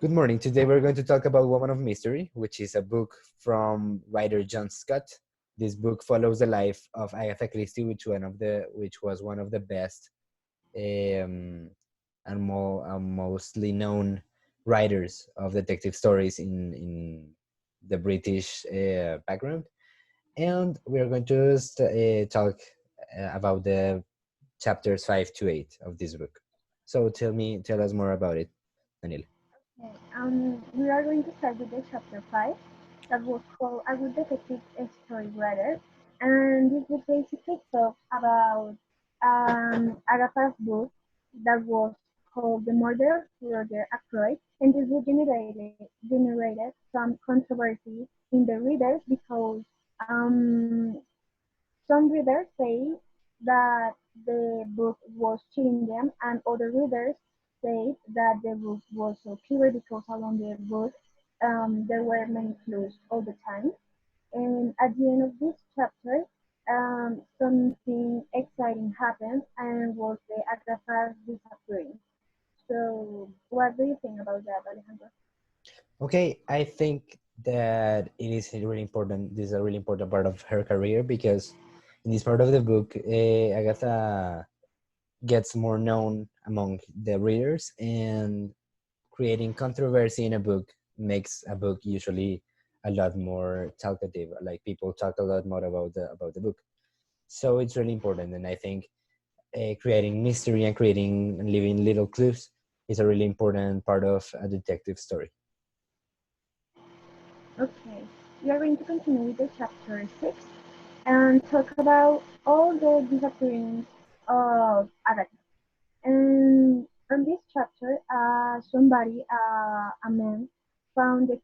Good morning. Today we're going to talk about Woman of Mystery, which is a book from writer John Scott. This book follows the life of Agatha Christie, which was one of the best um, and mostly known writers of detective stories in the British background. And we are going to talk about the chapters 5 to 8 of this book. So tell us more about it, Daniela. Okay, we are going to start with the chapter 5 that was called A Good Detective Story Writer. And this book basically talks about Agatha's book that was called The Murder of Roger Ackroyd. And this book generated some controversy in the readers because some readers say that the book was cheating them, and other readers say that the book was so clever because along the book there were many clues all the time. And at the end of this chapter, something exciting happened, and was the Agatha's disappearing. So, what do you think about that, Alejandro? Okay, I think that it is really important. This is a really important part of her career because in this part of the book, Agatha gets more known among the readers, and creating controversy in a book makes a book usually a lot more talkative. Like people talk a lot more about the book. So it's really important, and I think creating mystery and creating and leaving little clues is a really important part of a detective story. Okay, we are going to continue with the chapter 6 and talk about all the disappearance of Agatha. And on this chapter, a man, found the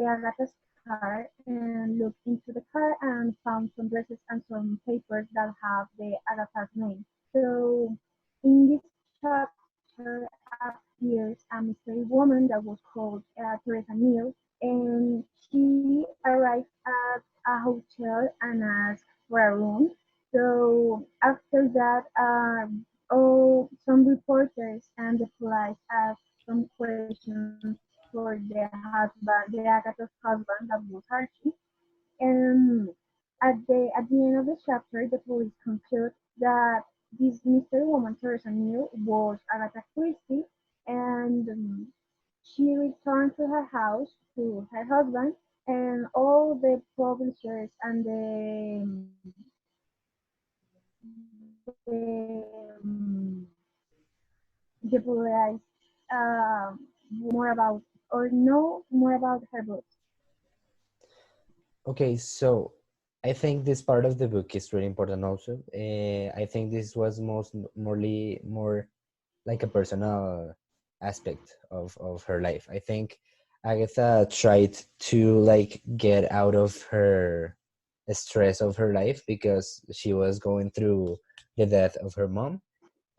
Agatha's car, and looked into the car and found some dresses and some papers that have the Agatha's name. So in this chapter appears a mystery woman that was called Teresa Neal, and she arrived at a hotel and asked for a room. So after that, some reporters and the police asked some questions for the Agatha's husband, that was Archie. And at the end of the chapter, the police conclude that this mystery woman, Teresa Neal, was Agatha Christie, and she returned to her house to her husband, and all the publishers and the police more about or know more about her books. Okay, so I think this part of the book is really important also. I think this was more like a personal aspect of her life. I think Agatha tried to like get out of her stress of her life because she was going through the death of her mom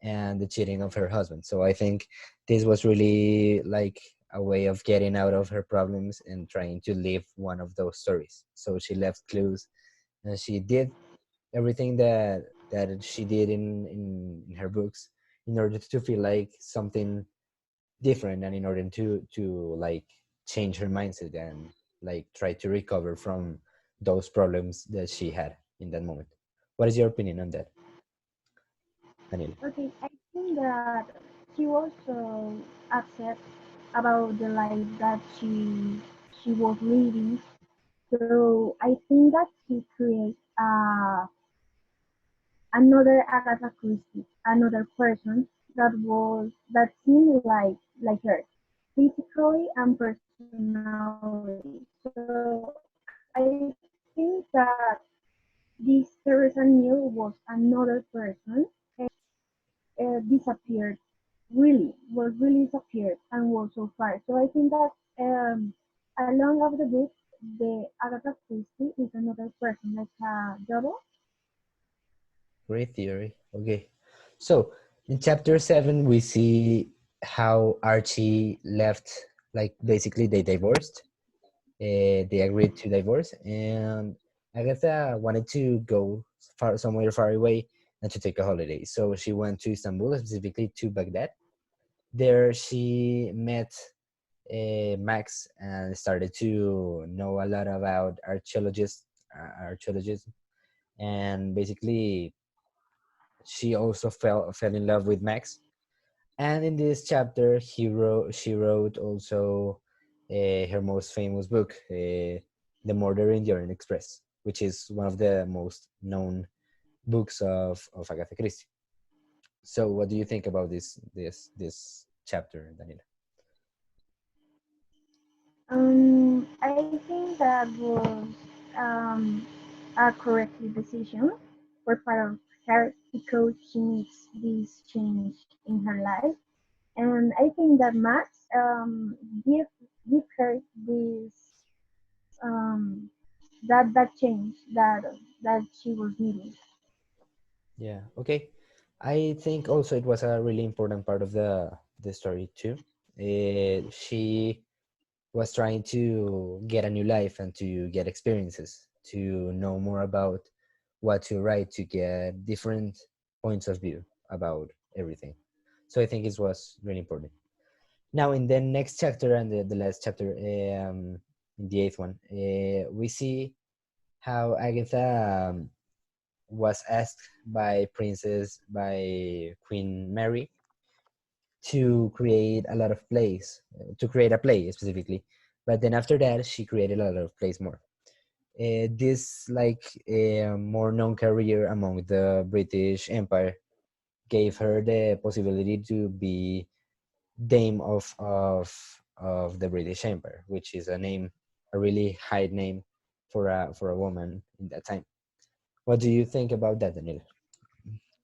and the cheating of her husband. So I think this was really like a way of getting out of her problems and trying to live one of those stories. So she left clues and she did everything that she did in her books in order to feel like something different and in order to like change her mindset and like try to recover from those problems that she had in that moment. What is your opinion on that, Daniel? Okay, I think that she was so upset about the life that she was living. So I think that she created another Agatha Christie, another person that seemed like her, physically and personality. So I think that this Teresa Neal was another person, disappeared, really disappeared and was so far. So I think that along of the book, the Agatha Christie is another person, like a double. Great theory. Okay. So in chapter 7, we see how Archie left, like basically they divorced. They agreed to divorce, and Agatha wanted to go somewhere far away and to take a holiday. So she went to Istanbul, specifically to Baghdad. There she met Max and started to know a lot about archaeologism, and basically she also fell in love with Max. And in this chapter, she wrote also her most famous book, The Murder in the Orient Express, which is one of the most known books of Agatha Christie. So, what do you think about this chapter, Daniela? I think that was um, a correct decision for part of her because she needs this change in her life. And I think that Max give give her this um, that change that she was needing. Yeah. Okay. I think also it was a really important part of the story too. She was trying to get a new life and to get experiences, to know more about what to write, to get different points of view about everything. So I think it was really important. Now, in the next chapter and the last chapter, in the eighth one, we see how Agatha was asked by Queen Mary to create a lot of plays, to create a play specifically. But then after that, she created a lot of plays more. This like a more known career among the British Empire gave her the possibility to be Dame of the British Empire, which is a name, a really high name for a woman in that time. What do you think about that, Daniel?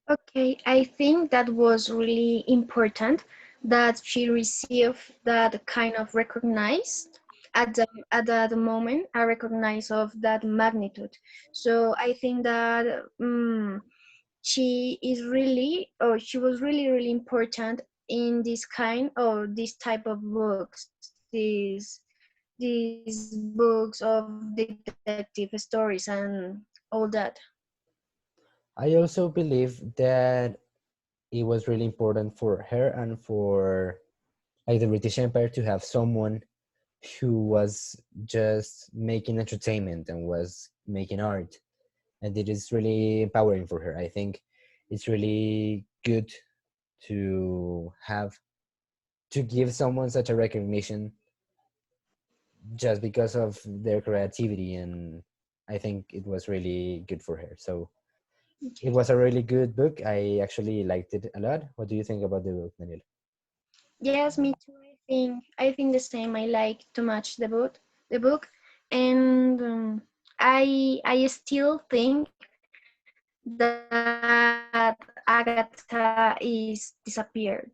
Okay, I think that was really important that she received that kind of recognized at that moment, a recognize of that magnitude. So I think that she is really, or she was really, really important in this kind or this type of books, these books of detective stories and all that. I also believe that it was really important for her and for like the British Empire to have someone who was just making entertainment and was making art, and it is really empowering for her. I think it's really good to have to give someone such a recognition just because of their creativity, and I think it was really good for her. So it Okay. was a really good book. I actually liked it a lot. What do you think about the book, Daniel? Yes, me too. I think the same. I like too much the book, and I still think that Agatha is disappeared.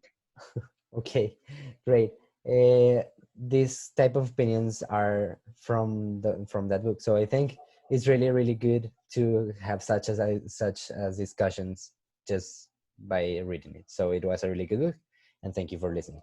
Okay, great. uh, these type of opinions are from that book, so I think it's really good to have such as discussions just by reading it. So it was a really good book, and thank you for listening.